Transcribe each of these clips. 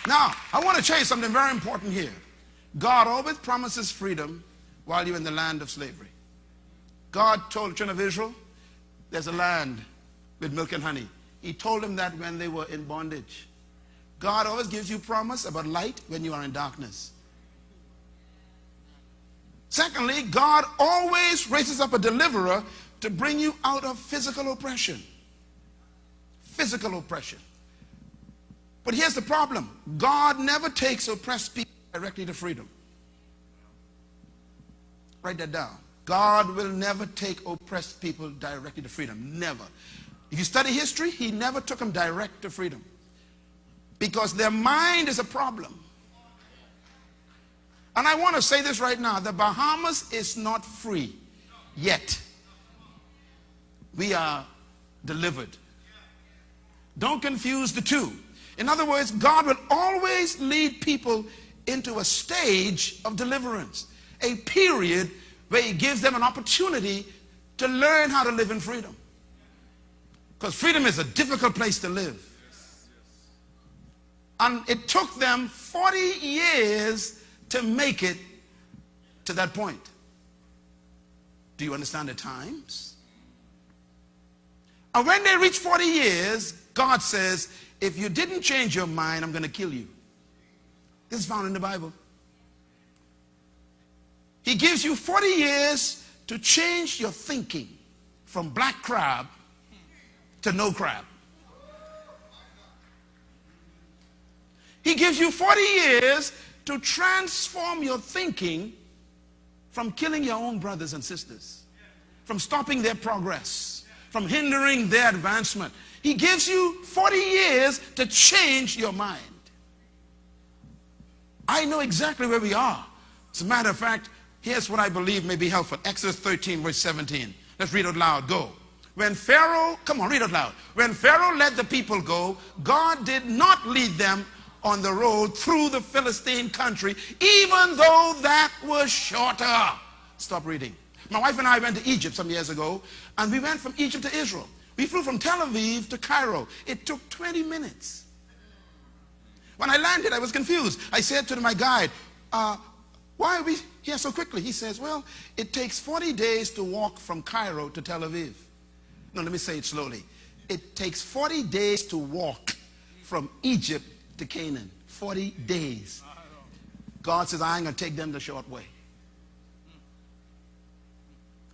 Now, I want to tell you something very important here. God always promises freedom while you're in the land of slavery. God told the children of Israel, there's a land with milk and honey. He told them that when they were in bondage. God always gives you promise about light when you are in darkness. Secondly, God always raises up a deliverer to bring you out of physical oppression. Physical oppression. But here's the problem. God never takes oppressed people directly to freedom. Write that down. God will never take oppressed people directly to freedom. Never. If you study history, he never took them direct to freedom. Because their mind is a problem. And I want to say this right now. The Bahamas is not free yet. We are delivered. Don't confuse the two. In other words, God will always lead people into a stage of deliverance. A period where he gives them an opportunity to learn how to live in freedom. Because freedom is a difficult place to live. And it took them 40 years to make it to that point. Do you understand the times? And when they reach 40 years, God says, if you didn't change your mind, I'm going to kill you. This is found in the Bible. He gives you 40 years to change your thinking from black crab to no crab. He gives you 40 years to transform your thinking from killing your own brothers and sisters, from stopping their progress, from hindering their advancement. He gives you 40 years to change your mind. I know exactly where we are. As a matter of fact, here's what I believe may be helpful. Exodus 13, verse 17. Let's read it loud. Go. When Pharaoh, come on, read it loud. When Pharaoh let the people go, God did not lead them on the road through the Philistine country, even though that was shorter. Stop reading. My wife and I went to Egypt some years ago, and we went from Egypt to Israel. We flew from Tel Aviv to Cairo. It took 20 minutes. When I landed, I was confused. I said to my guide, why are we here so quickly? He says, well, it takes 40 days to walk from Cairo to Tel Aviv. No, let me say it slowly. It takes 40 days to walk from Egypt to Canaan. 40 days. God says, I ain't going to take them the short way.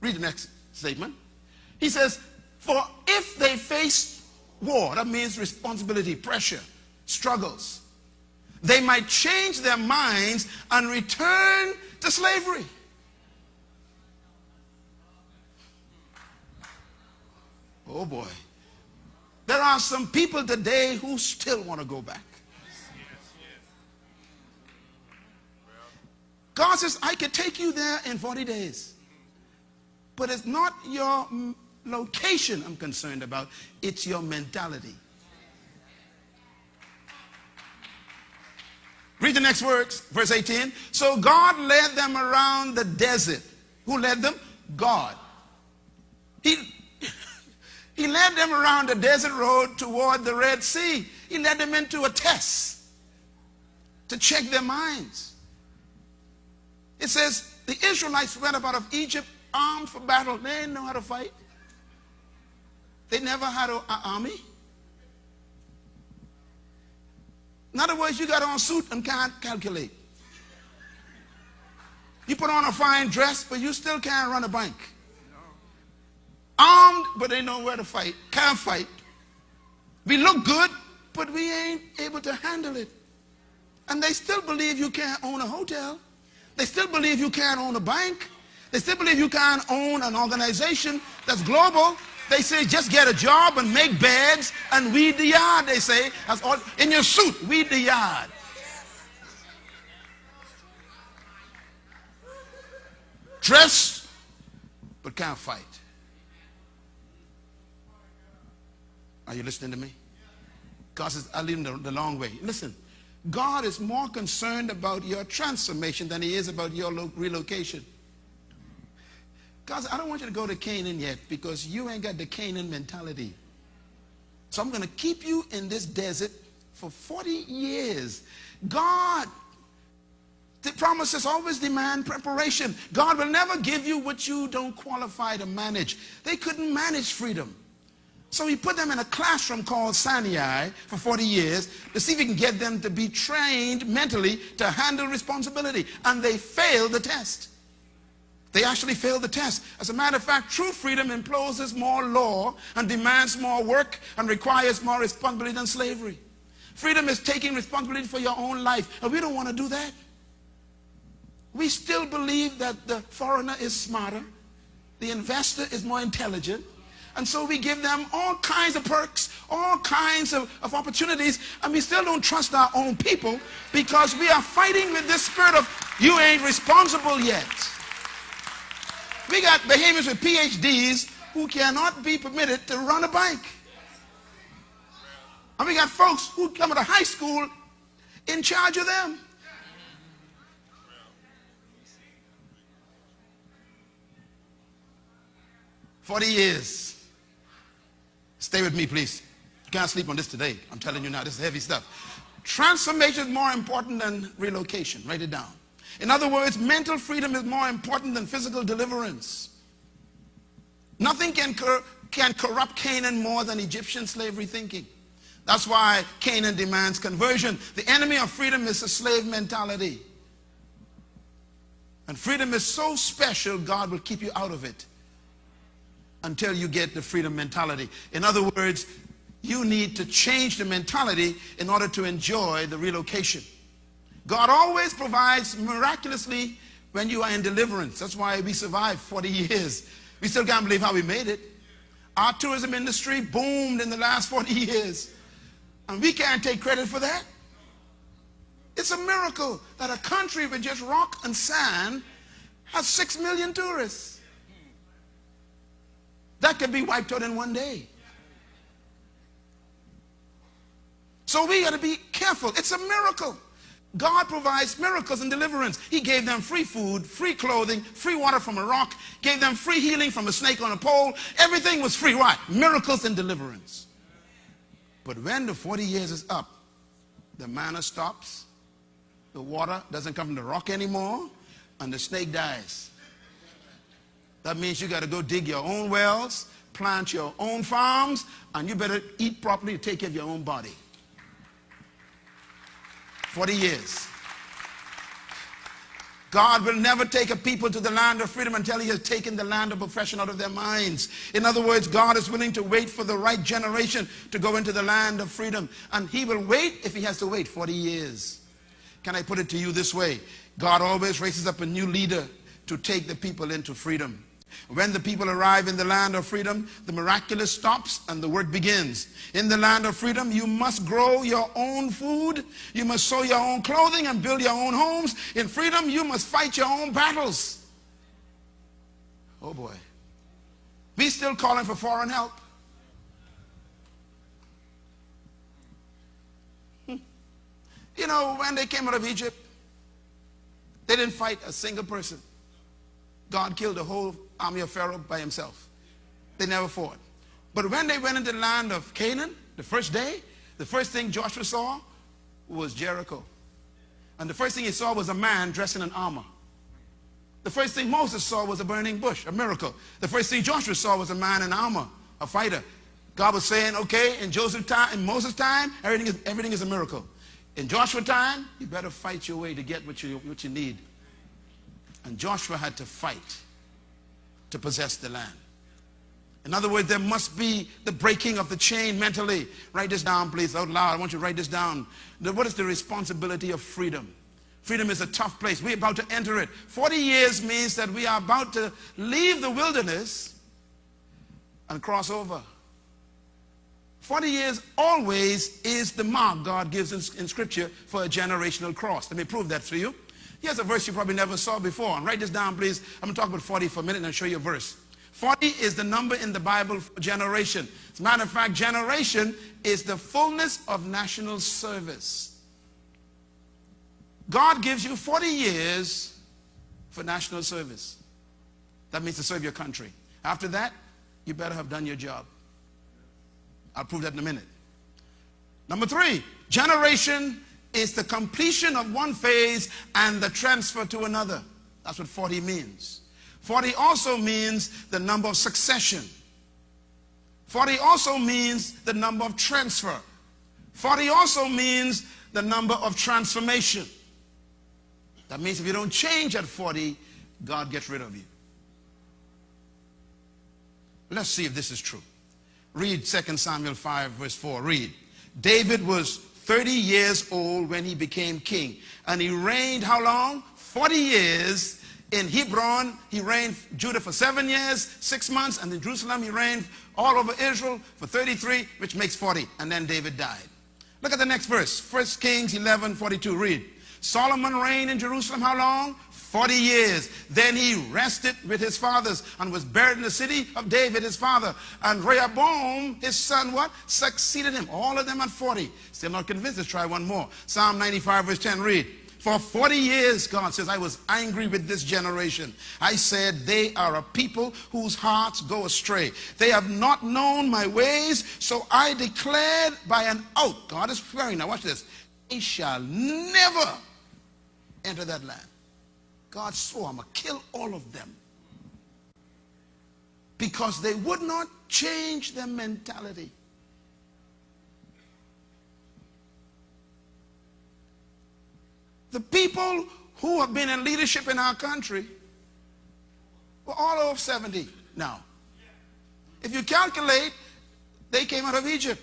Read the next statement. He says, for if they face war, that means responsibility, pressure, struggles, they might change their minds and return to slavery. Oh boy. There are some people today who still want to go back. God says, I could take you there in 40 days. But it's not your location I'm concerned about. It's your mentality. Read the next words, verse 18. So God led them around the desert. Who led them? God. He led them around the desert road toward the Red Sea. He led them into a test to check their minds. It says the Israelites went up out of Egypt armed for battle. They didn't know how to fight. They never had an army. In other words, you got on a suit and can't calculate. You put on a fine dress, but you still can't run a bank. Armed, but they know where to fight. Can't fight. We look good, but we ain't able to handle it. And they still believe you can't own a hotel. They still believe you can't own a bank. They still believe you can't own an organization that's global. They say just get a job and make beds and weed the yard, they say. That's all. In your suit, weed the yard. Dress, but can't fight. Are you listening to me? God says, I lead them the long way. Listen, God is more concerned about your transformation than he is about your relocation. God said, I don't want you to go to Canaan yet because you ain't got the Canaan mentality. So I'm going to keep you in this desert for 40 years. God, the promises always demand preparation. God will never give you what you don't qualify to manage. They couldn't manage freedom. So he put them in a classroom called Sinai for 40 years to see if he can get them to be trained mentally to handle responsibility. And they failed the test. They actually failed the test. As a matter of fact, true freedom imposes more law and demands more work and requires more responsibility than slavery. Freedom is taking responsibility for your own life. And we don't want to do that. We still believe that the foreigner is smarter. The investor is more intelligent. And so we give them all kinds of perks, all kinds of opportunities, and we still don't trust our own people because we are fighting with this spirit of, you ain't responsible yet. We got behemoths with PhDs who cannot be permitted to run a bike. And we got folks who come out of high school in charge of them. "40 years. Stay with me, please. You can't sleep on this today. I'm telling you now, this is heavy stuff. Transformation is more important than relocation. Write it down. In other words, mental freedom is more important than physical deliverance. Nothing can corrupt Canaan more than Egyptian slavery thinking. That's why Canaan demands conversion. The enemy of freedom is a slave mentality. And freedom is so special, God will keep you out of it until you get the freedom mentality. In other words, you need to change the mentality in order to enjoy the relocation. God always provides miraculously when you are in deliverance. That's why we survived 40 years. We still can't believe how we made it. Our tourism industry boomed in the last 40 years. And we can't take credit for that. It's a miracle that a country with just rock and sand has 6 million tourists. That could be wiped out in one day. So we got to be careful. It's a miracle. God provides miracles and deliverance. He gave them free food, free clothing, free water from a rock, gave them free healing from a snake on a pole. Everything was free. Why? Miracles and deliverance. But when the 40 years is up, the manna stops, the water doesn't come from the rock anymore, and the snake dies. That means you got to go dig your own wells, plant your own farms, and you better eat properly to take care of your own body. 40 years. God will never take a people to the land of freedom until he has taken the land of oppression out of their minds. In other words, God is willing to wait for the right generation to go into the land of freedom. And he will wait if he has to wait 40 years. Can I put it to you this way? God always raises up a new leader to take the people into freedom. When the people arrive in the land of freedom, the miraculous stops and the work begins. In the land of freedom, you must grow your own food. You must sew your own clothing and build your own homes. In freedom, you must fight your own battles. Oh boy. We still calling for foreign help. You know, when they came out of Egypt, they didn't fight a single person. God killed the whole army of Pharaoh by himself. They never fought. But when they went into the land of Canaan, the first day, the first thing Joshua saw was Jericho. And the first thing he saw was a man dressed in an armor. The first thing Moses saw was a burning bush, a miracle. The first thing Joshua saw was a man in armor, a fighter. God was saying, okay, in Moses' time, everything is a miracle. In Joshua's time, you better fight your way to get what you need. And Joshua had to fight to possess the land. In other words, there must be the breaking of the chain mentally. Write this down, please, out loud. I want you to write this down. What is the responsibility of freedom? Freedom is a tough place. We're about to enter it. 40 years means that we are about to leave the wilderness and cross over. 40 years always is the mark God gives in Scripture for a generational cross. Let me prove that to you. Here's a verse you probably never saw before. And write this down, please. I'm going to talk about 40 for a minute and I'll show you a verse. 40 is the number in the Bible for generation. As a matter of fact, generation is the fullness of national service. God gives you 40 years for national service. That means to serve your country. After that, you better have done your job. I'll prove that in a minute. Number 3, generation is the completion of one phase and the transfer to another. That's what 40 means. 40 also means the number of succession. 40 also means the number of transfer. 40 also means the number of transformation. That means if you don't change at 40, God gets rid of you. Let's see if this is true. Read 2 Samuel 5 verse 4. Read. David was 30 years old when he became king. And he reigned how long? 40 years. In Hebron, he reigned Judah for 7 years, 6 months. And in Jerusalem, he reigned all over Israel for 33, which makes 40. And then David died. Look at the next verse. 1 Kings 11:42. Read. Solomon reigned in Jerusalem how long? 40 years. Then he rested with his fathers and was buried in the city of David, his father. And Rehoboam, his son, what? Succeeded him. All of them at 40. Still not convinced? Let's try one more. Psalm 95 verse 10. Read. For 40 years, God says, I was angry with this generation. I said, they are a people whose hearts go astray. They have not known my ways, so I declared by an oath. God is swearing. Now watch this. They shall never enter that land. God swore, I'm going to kill all of them. Because they would not change their mentality. The people who have been in leadership in our country were all over 70 now. If you calculate, they came out of Egypt.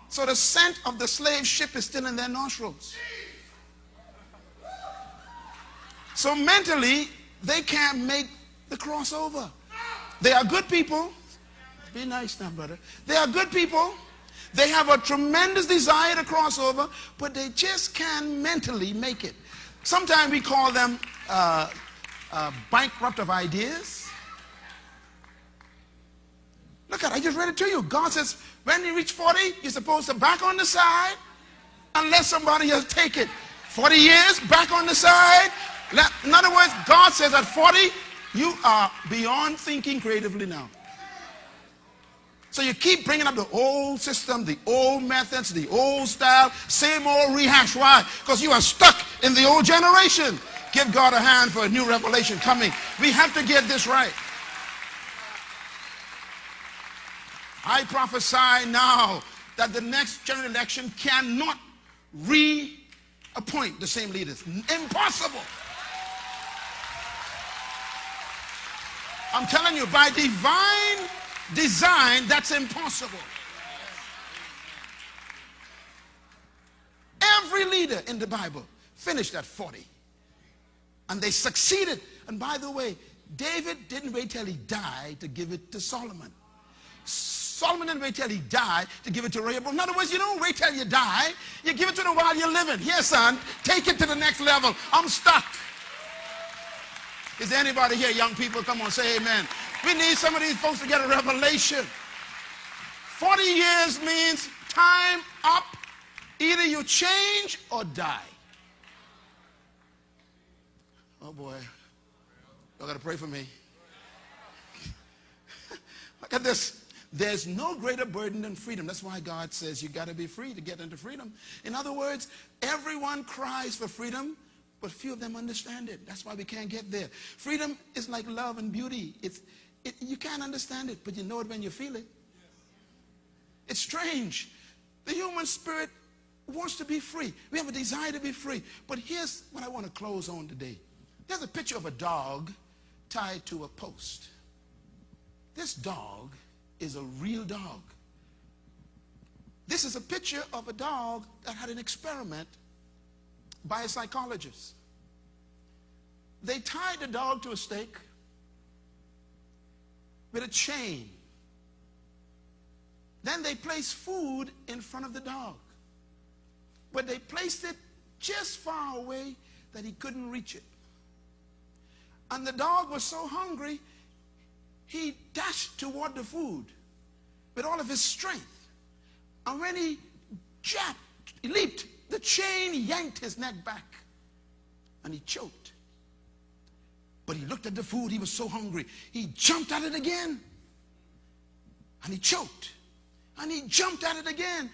So the scent of the slave ship is still in their nostrils. So mentally, they can't make the crossover. They are good people. Be nice now, brother. They are good people. They have a tremendous desire to cross over, but they just can't mentally make it. Sometimes we call them bankrupt of ideas. Look at it, I just read it to you. God says, when you reach 40, you're supposed to back on the side unless somebody else take it. 40 years, back on the side. In other words, God says at 40, you are beyond thinking creatively now. So you keep bringing up the old system, the old methods, the old style, same old rehash. Why? Because you are stuck in the old generation. Give God a hand for a new revelation coming. We have to get this right. I prophesy now that the next general election cannot reappoint the same leaders. Impossible. I'm telling you, by divine design, that's impossible. Every leader in the Bible finished at 40. And they succeeded. And by the way, David didn't wait till he died to give it to Solomon. Solomon didn't wait till he died to give it to Rehoboam. In other words, you don't wait till you die. You give it to them while you're living. Here, son, take it to the next level. I'm stuck. Is there anybody here, young people? Come on, say amen. We need some of these folks to get a revelation. 40 years means time up. Either you change or die. Oh boy. Y'all got to pray for me. Look at this. There's no greater burden than freedom. That's why God says you got to be free to get into freedom. In other words, everyone cries for freedom, but few of them understand it. That's why we can't get there. Freedom is like love and beauty. You can't understand it, but you know it when you feel it. It's strange. The human spirit wants to be free. We have a desire to be free. But here's what I want to close on today. There's a picture of a dog tied to a post. This dog is a real dog. This is a picture of a dog that had an experiment by a psychologist. They tied the dog to a stake with a chain. Then they placed food in front of the dog. But they placed it just far away that he couldn't reach it. And the dog was so hungry, he dashed toward the food with all of his strength. And when he leaped, the chain yanked his neck back and he choked. But he looked at the food, he was so hungry. He jumped at it again and he choked. And he jumped at it again.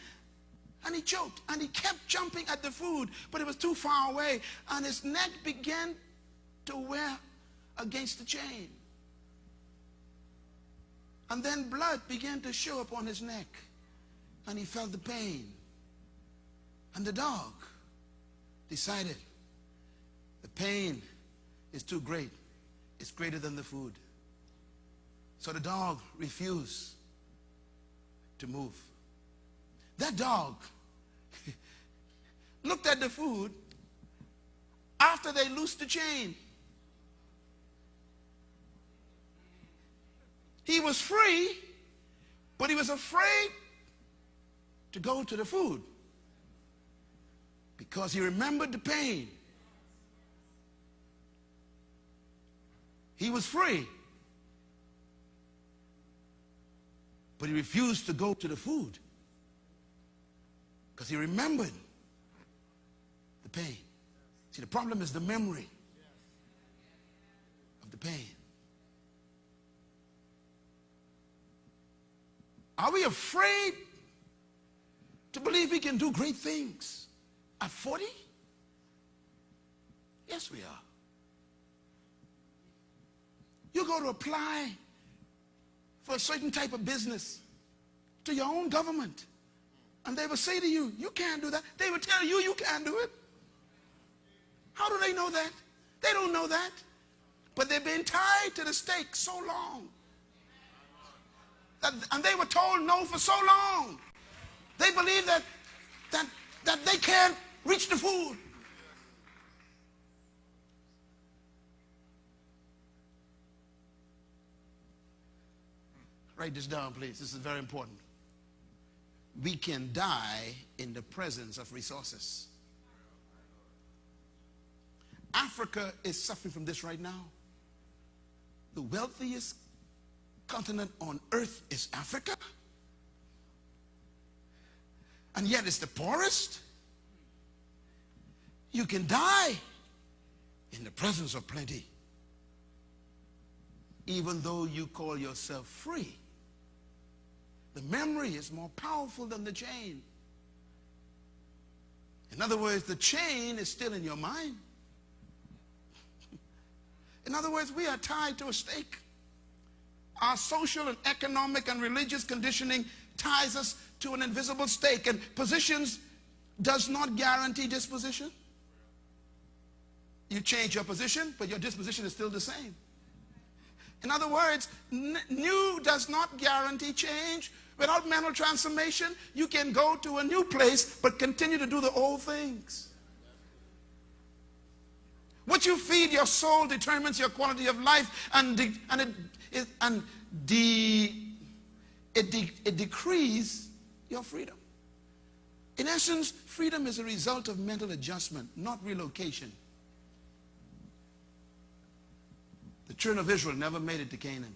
And he choked. And he kept jumping at the food, but it was too far away. And his neck began to wear against the chain. And then blood began to show up on his neck. And he felt the pain. And the dog decided the pain is too great. It's greater than the food. So the dog refused to move. That dog looked at the food after they loosed the chain. He was free, but he was afraid to go to the food because he remembered the pain. He was free, but he refused to go to the food because he remembered the pain. See, the problem is the memory of the pain. Are we afraid to believe we can do great things at 40? Yes, we are. You go to apply for a certain type of business to your own government, and they will say to you, you can't do that. They will tell you, you can't do it. How do they know that? They don't know that. But they've been tied to the stake so long. And they were told no for so long. They believe that they can't reach the food. Write this down, please. This is very important. We can die in the presence of resources. Africa is suffering from this right now. The wealthiest continent on earth is Africa, and yet it's the poorest. You can die in the presence of plenty, even though you call yourself free. The memory is more powerful than the chain. In other words, the chain is still in your mind. In other words, we are tied to a stake. Our social and economic and religious conditioning ties us to an invisible stake, and positions does not guarantee disposition. You change your position, but your disposition is still the same. In other words, new does not guarantee change. Without mental transformation, you can go to a new place but continue to do the old things. What you feed your soul determines your quality of life, and it decreases your freedom. In essence, freedom is a result of mental adjustment, not relocation. The children of Israel never made it to Canaan.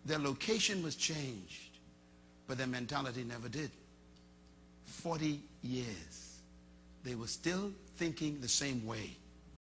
Their location was changed, but their mentality never did. 40 years. They were still thinking the same way.